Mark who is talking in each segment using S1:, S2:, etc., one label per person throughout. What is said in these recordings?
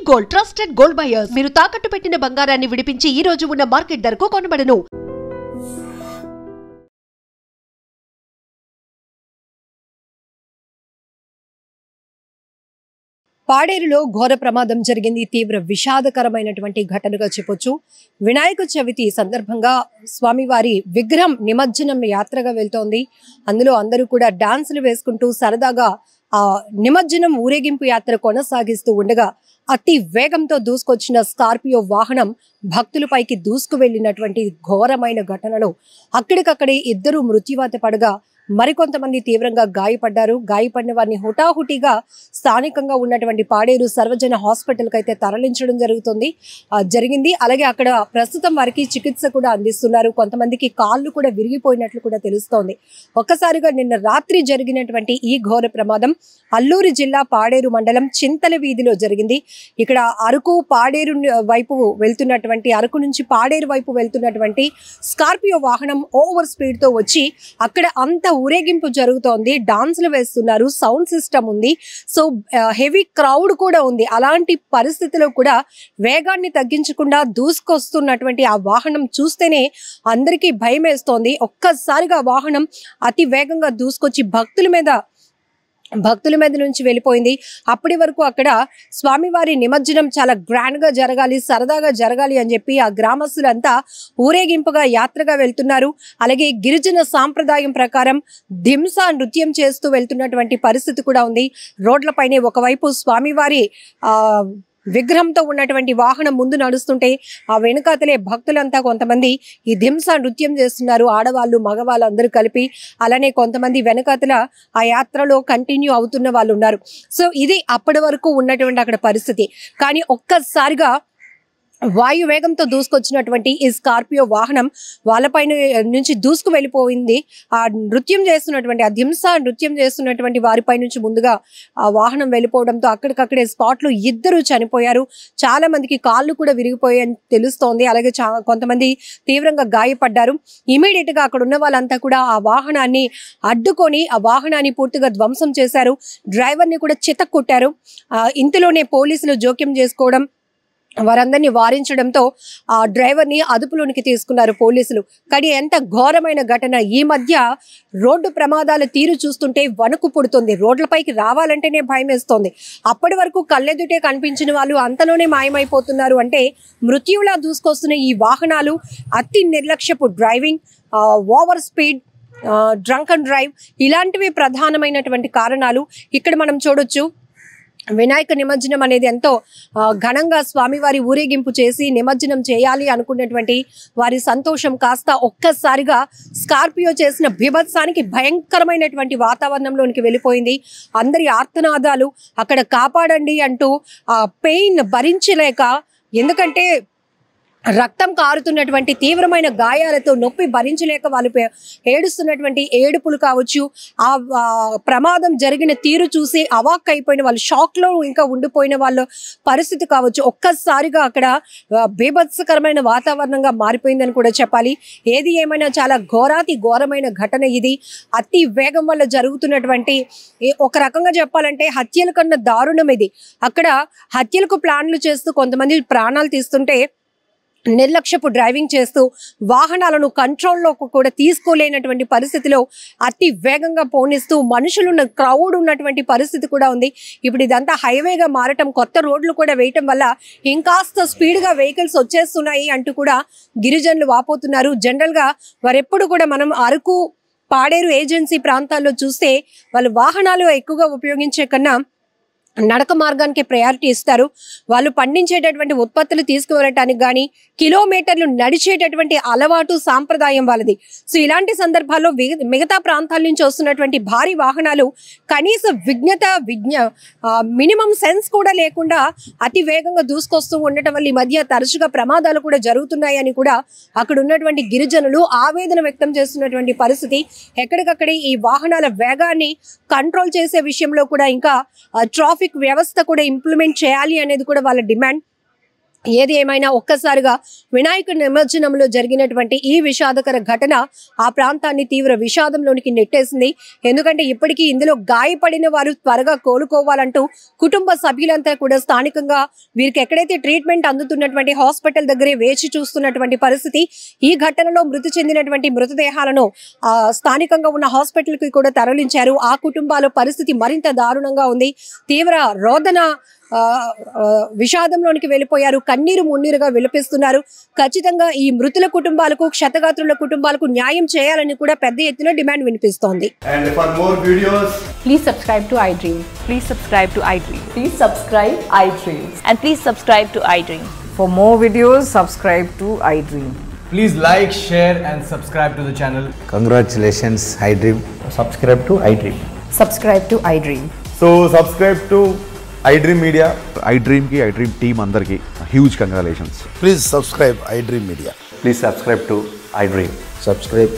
S1: Gold trusted gold buyers మీరు తాకట్టు పెట్టిన బంగారాన్ని విడిపించి ఈ రోజు ఉన్న మార్కెట్ ధరకు కొనబడను.
S2: పాడేరులో ఘోర ప్రమాదం జరిగింది. తీవ్ర విషాదకరమైనటువంటి ఘటనగా చెప్పొచ్చు. వినాయక చవితి సందర్భంగా స్వామివారి విగ్రహం నిమజ్జనం యాత్రగా వెళ్తోంది. అందులో అందరూ కూడా డాన్సులు వేసుకుంటూ సరదాగా ఆ నిమజ్జనం ఊరేగింపు యాత్ర కొనసాగిస్తూ ఉండగా అతి వేగంతో దూసుకొచ్చిన స్కార్పియో వాహనం భక్తులపైకి దూసుకు వెళ్ళినటువంటి ఘోరమైన ఘటనలో అక్కడికక్కడే ఇద్దరు మృత్యువాత పడగా మరికొంతమంది తీవ్రంగా గాయపడ్డారు. గాయపడిన వారిని హుటాహుటిగా స్థానికంగా ఉన్నటువంటి పాడేరు సర్వజన హాస్పిటల్కి అయితే తరలించడం జరిగింది. అలాగే అక్కడ ప్రస్తుతం వారికి చికిత్స కూడా అందిస్తున్నారు. కొంతమందికి కాళ్ళు కూడా విరిగిపోయినట్లు కూడా తెలుస్తోంది. ఒక్కసారిగా నిన్న రాత్రి జరిగినటువంటి ఈ ఘోర ప్రమాదం అల్లూరు జిల్లా పాడేరు మండలం చింతల వీధిలో జరిగింది. ఇక్కడ అరకు పాడేరు వైపు వెళ్తున్నటువంటి అరకు నుంచి పాడేరు వైపు వెళ్తున్నటువంటి స్కార్పియో వాహనం ఓవర్ స్పీడ్ తో వచ్చి అక్కడ అంత ఊరేగింపు జరుగుతోంది. డాన్సులు వేస్తున్నారు, సౌండ్ సిస్టమ్ ఉంది, సో హెవీ క్రౌడ్ కూడా ఉంది. అలాంటి పరిస్థితిలో కూడా వేగాన్ని తగ్గించకుండా దూసుకొస్తున్నటువంటి ఆ వాహనం చూస్తేనే అందరికీ భయం వేస్తోంది. ఒక్కసారిగా వాహనం అతి వేగంగా దూసుకొచ్చి భక్తుల మీద నుంచి వెళ్ళిపోయింది. అప్పటి వరకు అక్కడ స్వామివారి నిమజ్జనం చాలా గ్రాండ్ గా జరగాలి, సరదాగా జరగాలి అని చెప్పి ఆ గ్రామస్తులంతా ఊరేగింపుగా యాత్రగా వెళ్తున్నారు. అలాగే గిరిజన సాంప్రదాయం ప్రకారం దింసా నృత్యం చేస్తూ వెళ్తున్నటువంటి పరిస్థితి కూడా ఉంది. రోడ్లపైనే ఒకవైపు స్వామివారి విగ్రహంతో ఉన్నటువంటి వాహనం ముందు నడుస్తుంటే ఆ వెనుకాతలే భక్తులంతా కొంతమంది ఈ దింసా నృత్యం చేస్తున్నారు. ఆడవాళ్ళు మగవాళ్ళు అందరూ కలిపి. అలానే కొంతమంది వెనుకాతల ఆ యాత్రలో కంటిన్యూ అవుతున్న వాళ్ళు ఉన్నారు. సో ఇది అప్పటి వరకు ఉన్నటువంటి అక్కడ పరిస్థితి. కానీ ఒక్కసారిగా వాయు వేగంతో దూసుకొచ్చినటువంటి ఈ స్కార్పియో వాహనం వాళ్ళపైన నుంచి దూసుకు వెళ్ళిపోయింది. ఆ నృత్యం చేస్తున్నటువంటి ఆ దింసా నృత్యం చేస్తున్నటువంటి వారిపై నుంచి ముందుగా ఆ వాహనం వెళ్ళిపోవడంతో అక్కడికక్కడే స్పాట్ లో ఇద్దరు చనిపోయారు. చాలా మందికి కాళ్ళు కూడా విరిగిపోయాయని తెలుస్తోంది. అలాగే కొంతమంది తీవ్రంగా గాయపడ్డారు. ఇమీడియట్ గా అక్కడ ఉన్న వాళ్ళంతా కూడా ఆ వాహనాన్ని అడ్డుకొని ఆ వాహనాన్ని పూర్తిగా ధ్వంసం చేశారు. డ్రైవర్ ని కూడా చితక్కొట్టారు. ఇంతలోనే పోలీసులు జోక్యం చేసుకోవడం, వారందరినీ వారించడంతో ఆ డ్రైవర్ ని అదుపులోనికి తీసుకున్నారు పోలీసులు. కానీ ఎంత ఘోరమైన ఘటన! ఈ మధ్య రోడ్డు ప్రమాదాల తీరు చూస్తుంటే వణుకు పుడుతుంది. రోడ్లపైకి రావాలంటేనే భయం వేస్తోంది. అప్పటి వరకు కళ్ళెదుటే కనిపించిన వాళ్ళు అంతలోనే మాయమైపోతున్నారు. అంటే మృత్యువులా దూసుకొస్తున్న ఈ వాహనాలు, అతి నిర్లక్ష్యపు driving, over speed, drunk and drive, ఇలాంటివి ప్రధానమైనటువంటి కారణాలు. ఇక్కడ మనం చూడొచ్చు, వినాయక నిమజ్జనం అనేది ఎంతో ఘనంగా స్వామివారి ఊరేగింపు చేసి నిమజ్జనం చేయాలి అనుకున్నటువంటి వారి సంతోషం కాస్త ఒక్కసారిగా స్కార్పియో చేసిన బీభత్సానికి భయంకరమైనటువంటి వాతావరణంలోనికి వెళ్ళిపోయింది. అందరి ఆర్తనాదాలు, అక్కడ కాపాడండి అంటూ ఆ పెయిన్ భరించలేక, ఎందుకంటే రక్తం కారుతున్నటువంటి తీవ్రమైన గాయాలతో నొప్పి భరించలేక వాళ్ళు ఏడుస్తున్నటువంటి ఏడుపులు కావచ్చు, ఆ ప్రమాదం జరిగిన తీరు చూసి అవాక్ అయిపోయిన వాళ్ళు, షాక్ లో ఇంకా ఉండిపోయిన వాళ్ళ పరిస్థితి కావచ్చు, ఒక్కసారిగా అక్కడ బీభత్సకరమైన వాతావరణంగా మారిపోయిందని కూడా చెప్పాలి. ఏది ఏమైనా చాలా ఘోరమైన ఘటన ఇది. అతి వేగం వల్ల జరుగుతున్నటువంటి, ఒక రకంగా చెప్పాలంటే హత్యల కన్నా దారుణం ఇది. అక్కడ హత్యలకు ప్లాన్లు చేస్తూ కొంతమంది ప్రాణాలు తీస్తుంటే నిర్లక్ష్యపు డ్రైవింగ్ చేస్తూ వాహనాలను కంట్రోల్లోకి కూడా తీసుకోలేనటువంటి పరిస్థితిలో అతి వేగంగా పోనిస్తూ మనుషులున్న క్రౌడ్ ఉన్నటువంటి పరిస్థితి కూడా ఉంది. ఇప్పుడు ఇదంతా హైవేగా మారటం, కొత్త రోడ్లు కూడా వేయటం వల్ల ఇంకాస్త స్పీడ్గా వెహికల్స్ వచ్చేస్తున్నాయి అంటూ కూడా గిరిజనులు వాపోతున్నారు. జనరల్గా వారెప్పుడు కూడా మనం అరకు పాడేరు ఏజెన్సీ ప్రాంతాల్లో చూస్తే వాళ్ళు వాహనాలు ఎక్కువగా ఉపయోగించే కన్నా నడక మార్గానికి ప్రయారిటీ ఇస్తారు. వాళ్ళు పండించేటటువంటి ఉత్పత్తులు తీసుకువెళ్ళటానికి కానీ కిలోమీటర్లు నడిచేటటువంటి అలవాటు, సాంప్రదాయం వాళ్ళది. సో ఇలాంటి సందర్భాల్లో మిగతా ప్రాంతాల నుంచి వస్తున్నటువంటి భారీ వాహనాలు కనీస మినిమం సెన్స్ కూడా లేకుండా అతి వేగంగా దూసుకొస్తూ ఉండటం వల్ల ఈ మధ్య తరచుగా ప్రమాదాలు కూడా జరుగుతున్నాయని కూడా అక్కడ ఉన్నటువంటి గిరిజనులు ఆవేదన వ్యక్తం చేస్తున్నటువంటి పరిస్థితి. ఎక్కడికక్కడే ఈ వాహనాల వేగాన్ని కంట్రోల్ చేసే విషయంలో కూడా ఇంకా ట్రాఫిక్ వ్యవస్థ కూడా ఇంప్లిమెంట్ చేయాలి అనేది కూడా వాళ్ళ డిమాండ్. ఏది ఏమైనా ఒక్కసారిగా వినాయక నిమజ్జనంలో జరిగినటువంటి ఈ విషాదకర ఘటన ఆ ప్రాంతాన్ని తీవ్ర విషాదంలోనికి నెట్టేసింది. ఎందుకంటే ఇప్పటికీ ఇందులో గాయపడిన వారు త్వరగా కోలుకోవాలంటూ కుటుంబ సభ్యులంతా కూడా స్థానికంగా వీరికి ఎక్కడైతే ట్రీట్మెంట్ అందుతున్నటువంటి హాస్పిటల్ దగ్గరే వేచి చూస్తున్నటువంటి పరిస్థితి. ఈ ఘటనలో మృతి చెందినటువంటి మృతదేహాలను స్థానికంగా ఉన్న హాస్పిటల్ కి కూడా తరలించారు. ఆ కుటుంబాల పరిస్థితి మరింత దారుణంగా ఉంది. తీవ్ర రోదన విషాదంలోనికి వెళ్ళిపోయారు. కన్నీరు మున్నీరుగా విలపిస్తున్నారు. ఖచ్చితంగా ఈ మృతుల కుటుంబాలకు, క్షతగాత్రుల కుటుంబాలకు న్యాయం చేయాలని కూడా పెద్ద ఎత్తున డిమాండ్ వినిపిస్తోంది.
S3: And for more videos,
S4: please subscribe to iDream.
S5: Please subscribe to iDream.
S4: Please subscribe iDream.
S5: And please subscribe to iDream.
S4: For more videos, subscribe to iDream.
S3: please like, share and subscribe to the channel.
S6: Congratulations, iDream.
S3: Subscribe to iDream.
S4: Subscribe to iDream.
S3: So subscribe to iDream Media.
S7: iDream ki iDream team andarki huge congratulations.
S6: Please subscribe iDream Media.
S8: Please subscribe to iDream.
S6: Subscribe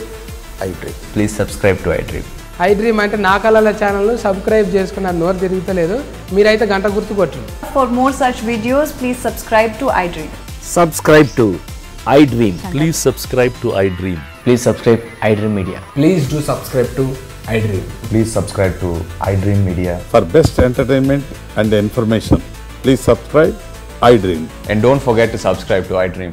S6: iDream.
S8: Please subscribe to iDream.
S9: iDream అంటే నా కళల channel subscribe చేసుకున్న నోరు తిరుగుతలేదు. మీరైతే గంట గుర్తు కొట్టండి.
S5: For more such videos, please subscribe to iDream.
S10: Subscribe to iDream.
S11: Please subscribe to iDream.
S8: Please subscribe iDream Media.
S3: Please do subscribe to iDream.
S8: Please subscribe to iDream Media.
S7: For best entertainment and information, please subscribe iDream.
S8: And don't forget to subscribe to iDream.